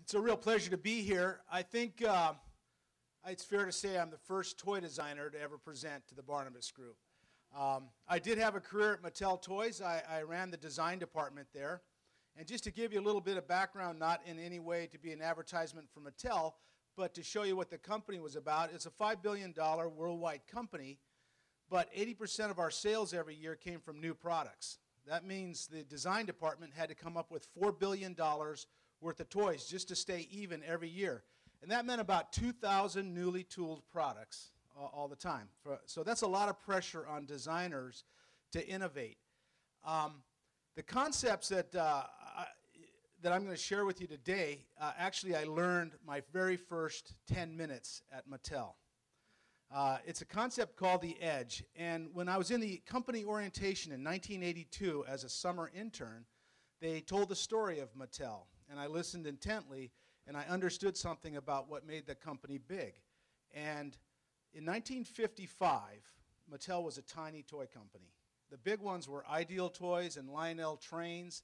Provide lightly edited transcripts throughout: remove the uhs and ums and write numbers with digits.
It's a real pleasure to be here. I think it's fair to say I'm the first toy designer to ever present to the Barnabas Group. I did have a career at Mattel Toys. I ran the design department there. And just to give you a little bit of background, not in any way to be an advertisement for Mattel, but to show you what the company was about, it's a $5 billion worldwide company, but 80% of our sales every year came from new products. That means the design department had to come up with $4 billion worth of toys just to stay even every year. And that meant about 2,000 newly tooled products all the time. So that's a lot of pressure on designers to innovate. The concepts that I'm going to share with you today, actually I learned my very first 10 minutes at Mattel. It's a concept called the Edge. And when I was in the company orientation in 1982 as a summer intern, they told the story of Mattel. And I listened intently, and I understood something about what made the company big. And in 1955, Mattel was a tiny toy company. The big ones were Ideal Toys and Lionel trains.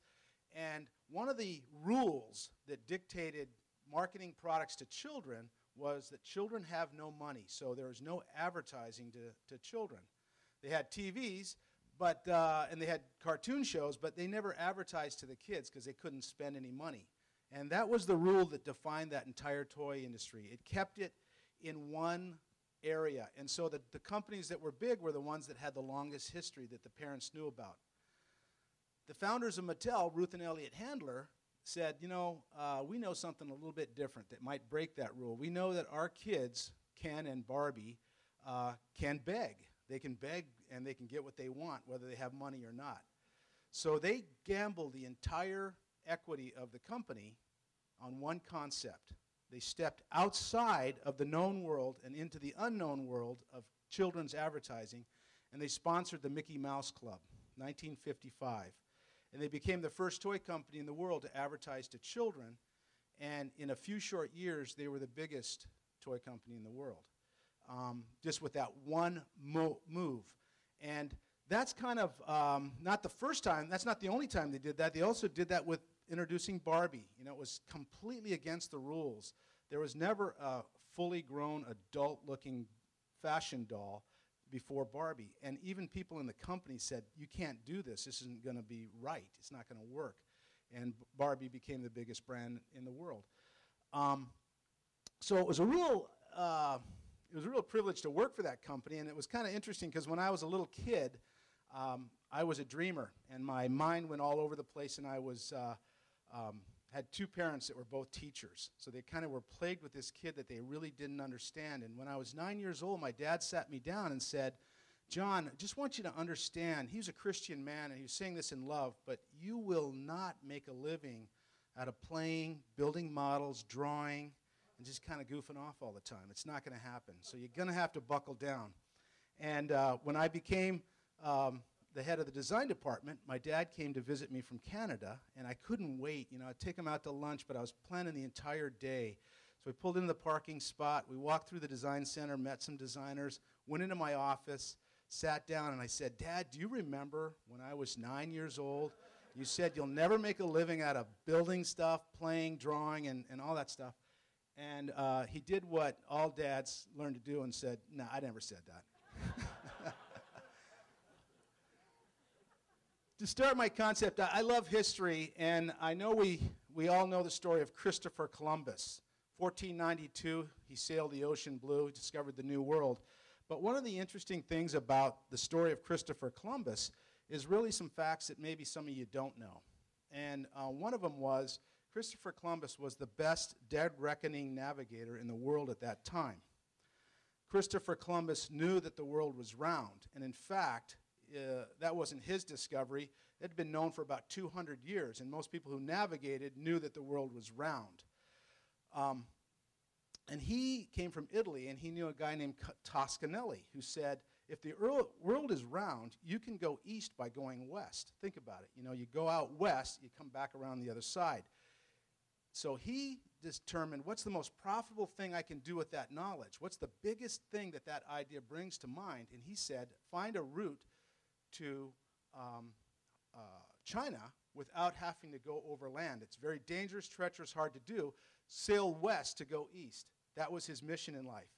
And one of the rules that dictated marketing products to children was that children have no money, so there was no advertising to children. They had TVs, and they had cartoon shows, but they never advertised to the kids because they couldn't spend any money. And that was the rule that defined that entire toy industry. It kept it in one area. And so the companies that were big were the ones that had the longest history that the parents knew about. The founders of Mattel, Ruth and Elliot Handler, said, you know, we know something a little bit different that might break that rule. We know that our kids, Ken and Barbie, can beg. They can beg and they can get what they want, whether they have money or not. So they gambled the entire equity of the company on one concept. They stepped outside of the known world and into the unknown world of children's advertising, and they sponsored the Mickey Mouse Club, 1955. And they became the first toy company in the world to advertise to children, and in a few short years, they were the biggest toy company in the world, just with that one move. And that's kind of not the first time, that's not the only time they did that. They also did that with introducing Barbie. You know, it was completely against the rules. There was never a fully grown, adult-looking fashion doll before Barbie. And even people in the company said, you can't do this. This isn't going to be right. It's not going to work. And Barbie became the biggest brand in the world. So it was a real privilege to work for that company. And it was kind of interesting because when I was a little kid, I was a dreamer. And my mind went all over the place. And I was had two parents that were both teachers. So they kind of were plagued with this kid that they really didn't understand. And when I was 9 years old, my dad sat me down and said, John, I just want you to understand, he was a Christian man and he was saying this in love, but you will not make a living out of playing, building models, drawing, and just kind of goofing off all the time. It's not going to happen. So you're going to have to buckle down. And when I became the head of the design department, my dad came to visit me from Canada, and I couldn't wait. You know, I'd take him out to lunch, but I was planning the entire day. So we pulled into the parking spot. We walked through the design center, met some designers, went into my office, sat down, and I said, Dad, do you remember when I was 9 years old? You said you'll never make a living out of building stuff, playing, drawing, and all that stuff. And he did what all dads learn to do and said, no, I never said that. To start my concept, I love history, and I know we all know the story of Christopher Columbus. 1492, he sailed the ocean blue, discovered the New World. But one of the interesting things about the story of Christopher Columbus is really some facts that maybe some of you don't know. And one of them was Christopher Columbus was the best dead reckoning navigator in the world at that time. Christopher Columbus knew that the world was round, and in fact, that wasn't his discovery. It had been known for about 200 years, and most people who navigated knew that the world was round. And he came from Italy, and he knew a guy named Toscanelli who said, if the world is round, you can go east by going west. Think about it. You know, you go out west, you come back around the other side. So he determined, what's the most profitable thing I can do with that knowledge? What's the biggest thing that that idea brings to mind? And he said, find a route to China without having to go over land. It's very dangerous, treacherous, hard to do. Sail west to go east. That was his mission in life.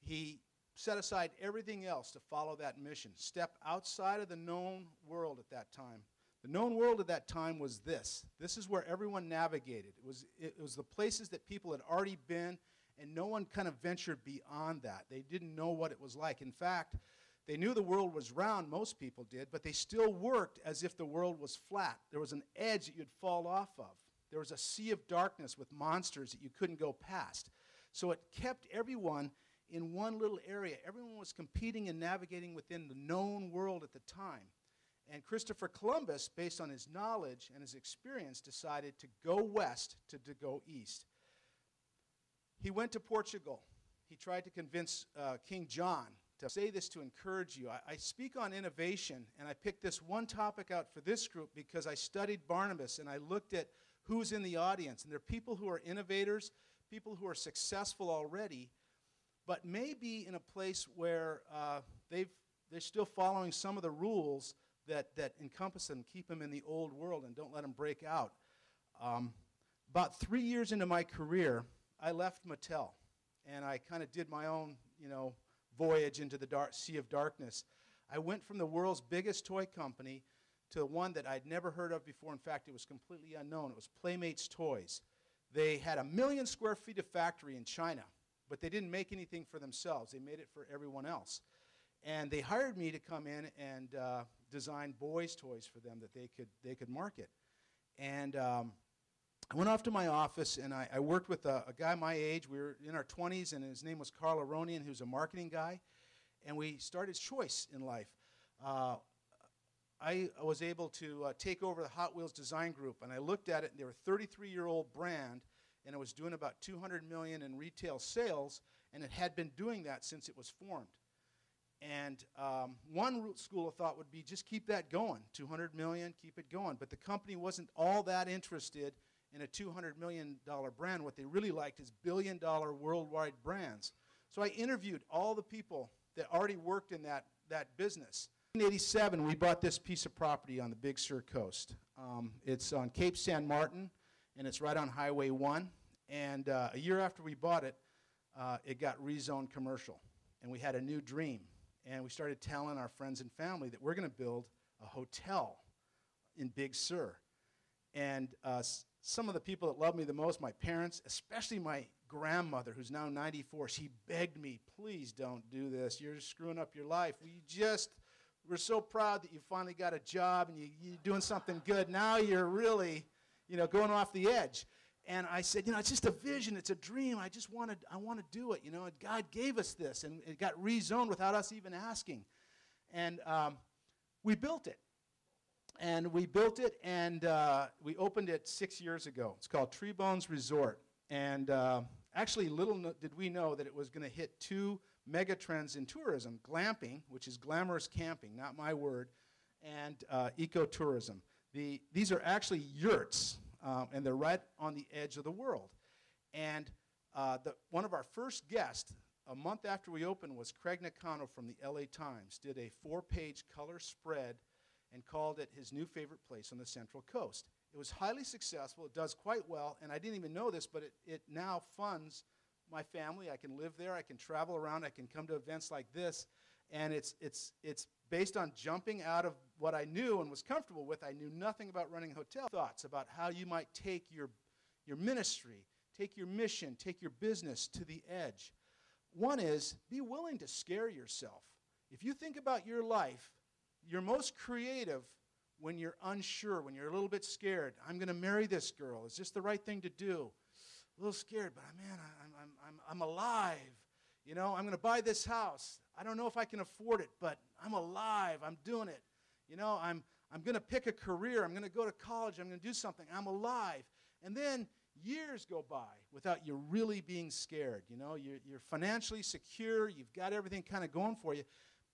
He set aside everything else to follow that mission. Step outside of the known world at that time. The known world at that time was this. This is where everyone navigated. It was the places that people had already been, and no one kind of ventured beyond that. They didn't know what it was like. In fact, they knew the world was round, most people did, but they still worked as if the world was flat. There was an edge that you'd fall off of. There was a sea of darkness with monsters that you couldn't go past. So it kept everyone in one little area. Everyone was competing and navigating within the known world at the time. And Christopher Columbus, based on his knowledge and his experience, decided to go west to go east. He went to Portugal. He tried to convince King John to say this to encourage you. I speak on innovation, and I picked this one topic out for this group because I studied Barnabas, and I looked at who's in the audience. And there are people who are innovators, people who are successful already, but maybe in a place where they're still following some of the rules that encompass them, keep them in the old world, and don't let them break out. About 3 years into my career, I left Mattel, and I kind of did my own, voyage into the sea of darkness. I went from the world's biggest toy company to one that I'd never heard of before. In fact, it was completely unknown. It was Playmates Toys. They had 1 million square feet of factory in China, but they didn't make anything for themselves. They made it for everyone else. And they hired me to come in and design boys' toys for them that they could market. And I went off to my office, and I worked with a guy my age. We were in our 20s, and his name was Carl Aronian, who's a marketing guy. And we started Choice in life. I was able to take over the Hot Wheels design group, and I looked at it, and they were a 33-year-old brand, and it was doing about $200 million in retail sales, and it had been doing that since it was formed. And one school of thought would be just keep that going, $200 million, keep it going. But the company wasn't all that interested in a $200 million brand. What they really liked is billion-dollar worldwide brands. So I interviewed all the people that already worked in that business. In 1987, we bought this piece of property on the Big Sur coast. It's on Cape San Martin, and it's right on Highway 1. And a year after we bought it, it got rezoned commercial. And we had a new dream. And we started telling our friends and family that we're going to build a hotel in Big Sur. And some of the people that love me the most, my parents, especially my grandmother, who's now 94, she begged me, please don't do this. You're screwing up your life. We're so proud that you finally got a job and you're doing something good. Now you're really, going off the edge. And I said, it's just a vision, it's a dream. I want to do it, And God gave us this, and it got rezoned without us even asking. And we built it. And we we opened it 6 years ago. It's called Tree Bones Resort. And actually, little did we know that it was going to hit 2 mega trends in tourism: glamping, which is glamorous camping, not my word, and ecotourism. These are actually yurts. And they're right on the edge of the world. And one of our first guests, a month after we opened, was Craig Nakano from the LA Times, did a 4-page color spread and called it his new favorite place on the Central Coast. It was highly successful. It does quite well. And I didn't even know this, but it now funds my family. I can live there. I can travel around. I can come to events like this. And it's based on jumping out of what I knew and was comfortable with. I knew nothing about running a hotel. Thoughts about how you might take your ministry, take your mission, take your business to the edge. One is, be willing to scare yourself. If you think about your life, you're most creative when you're unsure, when you're a little bit scared. I'm going to marry this girl. Is this the right thing to do? A little scared, but man, I'm alive. I'm going to buy this house. I don't know if I can afford it, but I'm alive. I'm doing it. I'm going to pick a career. I'm going to go to college. I'm going to do something. I'm alive. And then years go by without you really being scared. You're financially secure. You've got everything kind of going for you.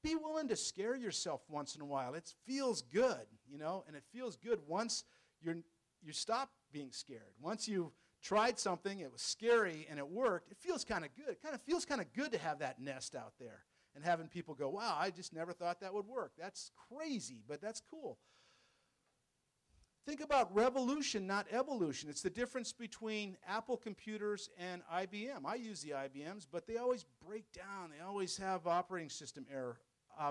Be willing to scare yourself once in a while. It feels good, and it feels good once you stop being scared. Once you've tried something, it was scary, and it worked, it feels kind of good. It kind of feels kind of good to have that nest out there and having people go, wow, I just never thought that would work. That's crazy, but that's cool. Think about revolution, not evolution. It's the difference between Apple computers and IBM. I use the IBMs, but they always break down. They always have operating system error.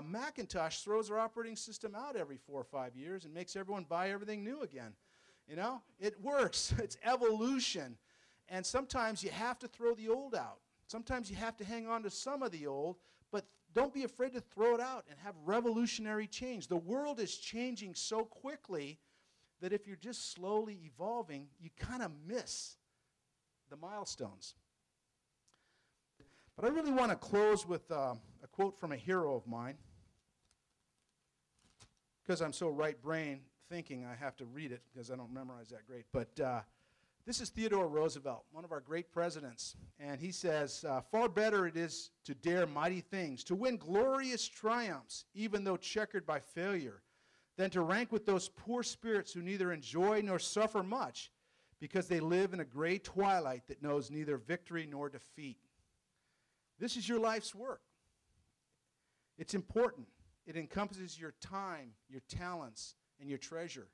Macintosh throws their operating system out every 4 or 5 years and makes everyone buy everything new again. You know, it works. It's evolution. And sometimes you have to throw the old out. Sometimes you have to hang on to some of the old, but don't be afraid to throw it out and have revolutionary change. The world is changing so quickly that if you're just slowly evolving, you kind of miss the milestones. But I really want to close with a quote from a hero of mine. Because I'm so right-brained thinking, I have to read it because I don't memorize that great. But this is Theodore Roosevelt, one of our great presidents. And he says, far better it is to dare mighty things, to win glorious triumphs, even though checkered by failure, than to rank with those poor spirits who neither enjoy nor suffer much, because they live in a gray twilight that knows neither victory nor defeat. This is your life's work. It's important. It encompasses your time, your talents, and your treasure.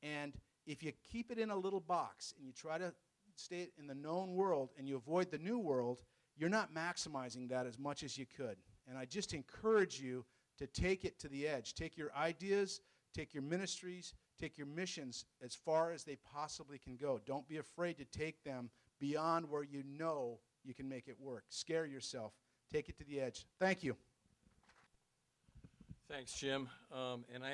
And if you keep it in a little box and you try to stay in the known world and you avoid the new world, you're not maximizing that as much as you could. And I just encourage you to take it to the edge. Take your ideas, take your ministries, take your missions as far as they possibly can go. Don't be afraid to take them beyond where you know you can make it work. Scare yourself. Take it to the edge. Thank you. Thanks, Jim. And I